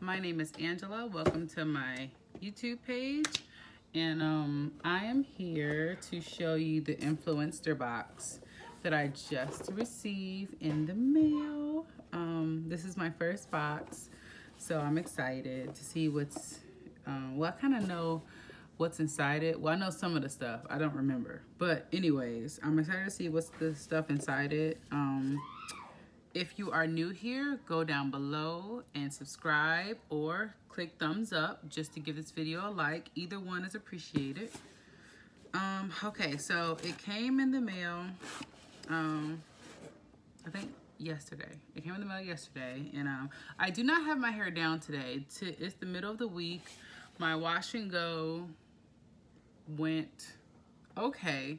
My name is Angela. Welcome to my YouTube page. And I am here to show you the Influenster box that I just received in the mail. This is my first box, so I'm excited to see what's, well, I kind of know what's inside it. Well, I know some of the stuff. I don't remember. But anyways, I'm excited to see what's the stuff inside it. If you are new here, go down below and subscribe or click thumbs up just to give this video a like. Either one is appreciated. Okay, so it came in the mail, I think yesterday. It came in the mail yesterday, and I do not have my hair down today. It's the middle of the week. My wash and go went okay.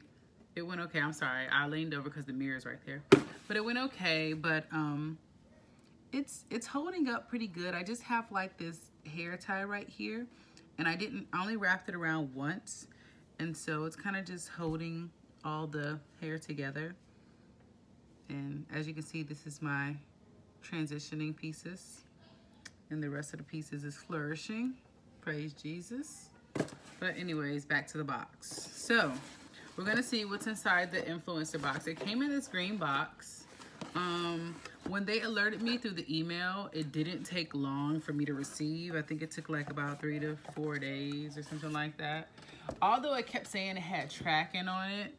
It went okay. I'm sorry. I leaned over because the mirror is right there. But it went okay. But it's holding up pretty good. I just have like this hair tie right here, and I only wrapped it around once, and so it's kind of just holding all the hair together. And as you can see, this is my transitioning pieces, and the rest of the pieces is flourishing. Praise Jesus. But anyways, back to the box. So we're gonna see what's inside the Influencer box. It came in this green box. When they alerted me through the email, it didn't take long for me to receive. I think it took like about 3 to 4 days or something like that. Although it kept saying it had tracking on it.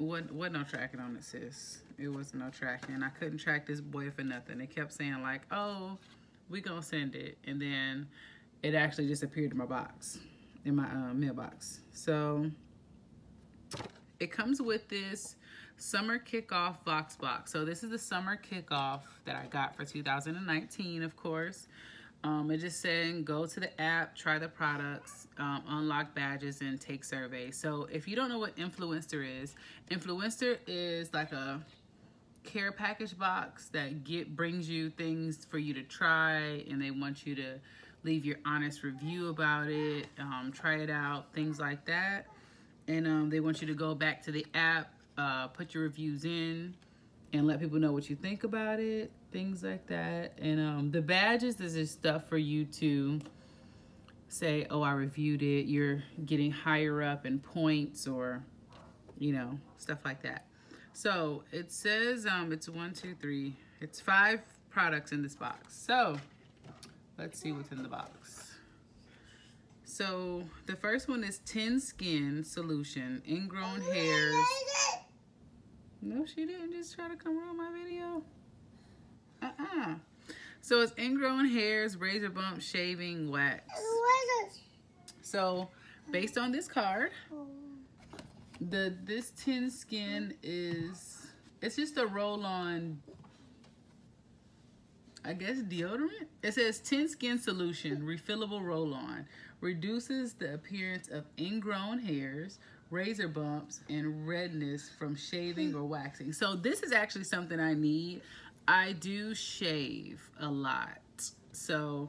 Wasn't no tracking on it, sis. It wasn't no tracking. I couldn't track this boy for nothing. It kept saying like, oh, we gonna send it. And then it actually just appeared in my box, in my mailbox. So it comes with this summer kickoff box. So this is the summer kickoff that I got for 2019, of course. It just saying go to the app, try the products, unlock badges, and take surveys. So if you don't know what Influencer is like a care package box that brings you things for you to try, and they want you to leave your honest review about it, try it out, things like that. And they want you to go back to the app, put your reviews in, and let people know what you think about it, things like that. And the badges is just stuff for you to say, oh, I reviewed it. You're getting higher up in points, or, you know, stuff like that. So it says it's 1, 2, 3. It's 5 products in this box. So let's see what's in the box. So the first one is Tin Skin Solution, ingrown hairs. No, she didn't just try to come ruin my video. So it's ingrown hairs, razor bump, shaving, wax. So based on this card, this Tin Skin it's just a roll-on, I guess, deodorant. It says Tin Skin Solution, refillable roll-on, reduces the appearance of ingrown hairs, razor bumps, and redness from shaving or waxing. So this is actually something I need. I do shave a lot, so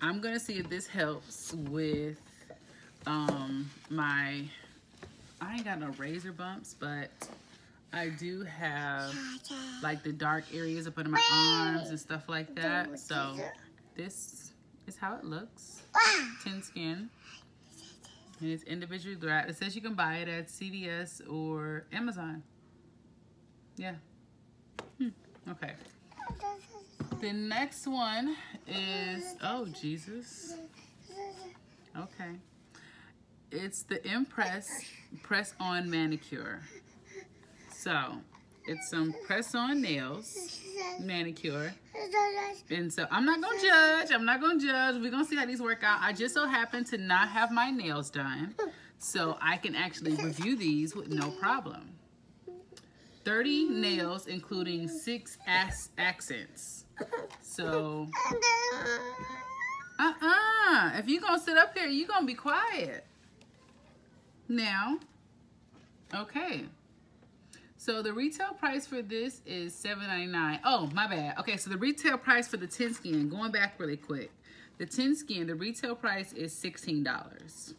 I'm gonna see if this helps with I ain't got no razor bumps, but I do have like the dark areas up under my arms and stuff like that. So this is how it looks. Tin Skin. And it's individually wrapped. It says you can buy it at CVS or Amazon. Yeah. Okay. The next one is, oh, Jesus. Okay. It's the Press-On Manicure. So it's some press-on nails manicure. And so I'm not gonna judge. We're gonna see how these work out. I just so happen to not have my nails done, so I can actually review these with no problem. 30 nails, including 6 accents. So if you're gonna sit up here, you're gonna be quiet now. Okay. So the retail price for this is $7.99. Oh, my bad. Okay, so the retail price for the Tin Skin, going back really quick. The Tin Skin, the retail price is $16.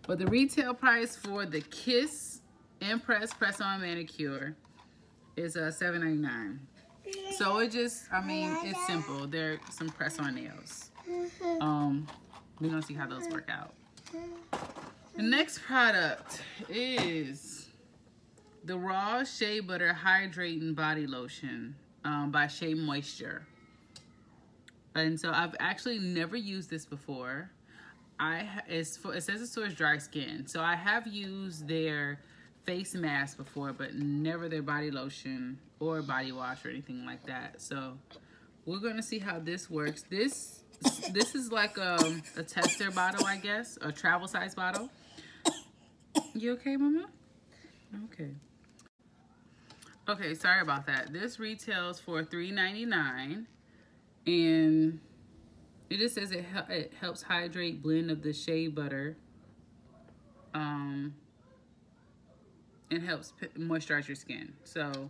But the retail price for the Kiss Impress Press-On Manicure is $7.99. So it just, I mean, it's simple. They're some press-on nails. We're gonna see how those work out. The next product is the Raw Shea Butter Hydrating Body Lotion by Shea Moisture. And so I've actually never used this before. It says it's for dry skin. So I have used their face mask before, but never their body lotion or body wash or anything like that. So we're gonna see how this works. This is like a tester bottle, I guess, a travel size bottle. You okay, Mama? Okay. Okay, sorry about that. This retails for $3.99, and it just says it helps hydrate blend of the shea butter, and helps moisturize your skin. So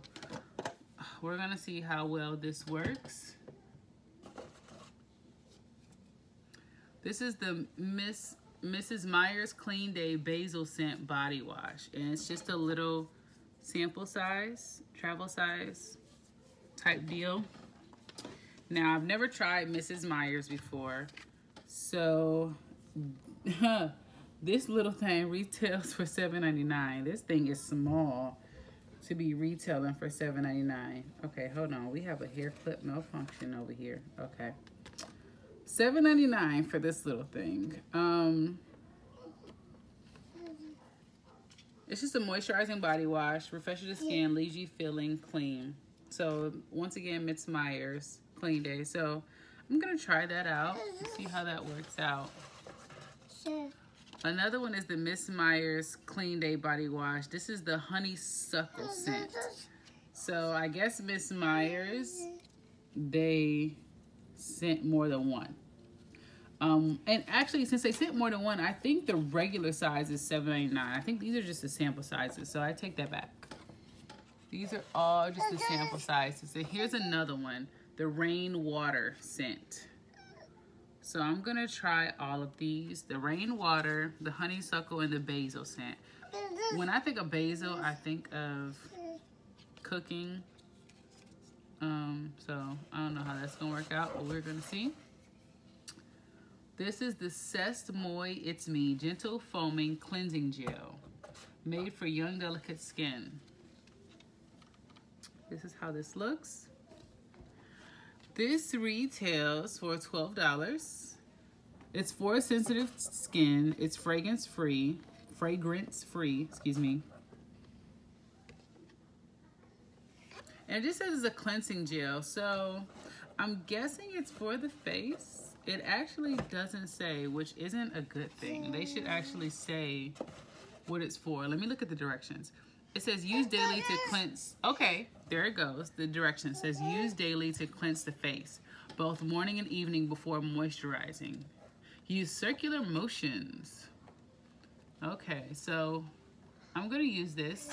we're gonna see how well this works. This is the Mrs. Meyer's Clean Day Basil Scent Body Wash, and it's just a little sample size, travel size type deal. Now, I've never tried Mrs. Meyer's before, so this little thing retails for $7.99. This thing is small to be retailing for $7.99. Okay, hold on. We have a hair clip malfunction over here. Okay. $7.99 for this little thing. It's just a moisturizing body wash, refreshes the skin, leaves you feeling clean. So once again, Miss Meyer's Clean Day. So I'm gonna try that out and see how that works out. Sure. Another one is the Miss Meyer's Clean Day Body Wash. This is the honeysuckle scent. So I guess Miss Meyer's, they sent more than one. And actually, since they sent more than one, I think the regular size is $7.99. I think these are just the sample sizes, so I take that back. These are all just the sample sizes. So here's another one, the Rainwater scent. So I'm gonna try all of these: the Rainwater, the honeysuckle, and the basil scent. When I think of basil, I think of cooking. So I don't know how that's gonna work out, but we're gonna see. This is the Cest Moi It's Me Gentle Foaming Cleansing Gel, made for young, delicate skin. This is how this looks. This retails for $12. It's for sensitive skin. It's fragrance free, excuse me. And it just says it's a cleansing gel, so I'm guessing it's for the face. It actually doesn't say, which isn't a good thing. They should actually say what it's for. Let me look at the directions. It says use daily to cleanse. Okay, there it goes. The direction says use daily to cleanse the face, both morning and evening before moisturizing. Use circular motions. Okay, so I'm gonna use this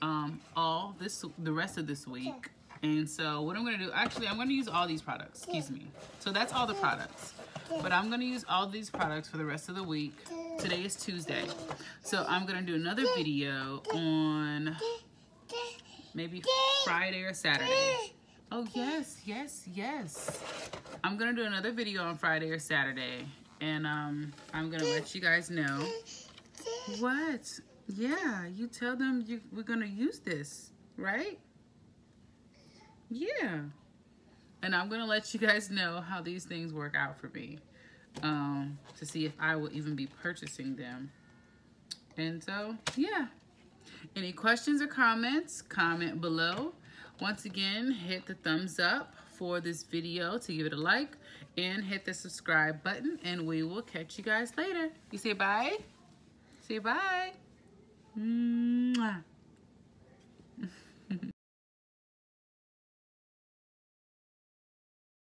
the rest of this week. And so what I'm gonna do, actually I'm gonna use all these products, excuse me. So that's all the products. But I'm gonna use all these products for the rest of the week. Today is Tuesday. So I'm gonna do another video on maybe Friday or Saturday. Oh yes, yes, yes. I'm gonna do another video on Friday or Saturday. And I'm gonna let you guys know. What? Yeah, you tell them we're gonna use this, right? Yeah. And I'm gonna let you guys know how these things work out for me, to see if I will even be purchasing them. And so, yeah. Any questions or comments, comment below. Once again, hit the thumbs up for this video to give it a like, and hit the subscribe button, and we will catch you guys later. You say bye? Say bye. Mwah.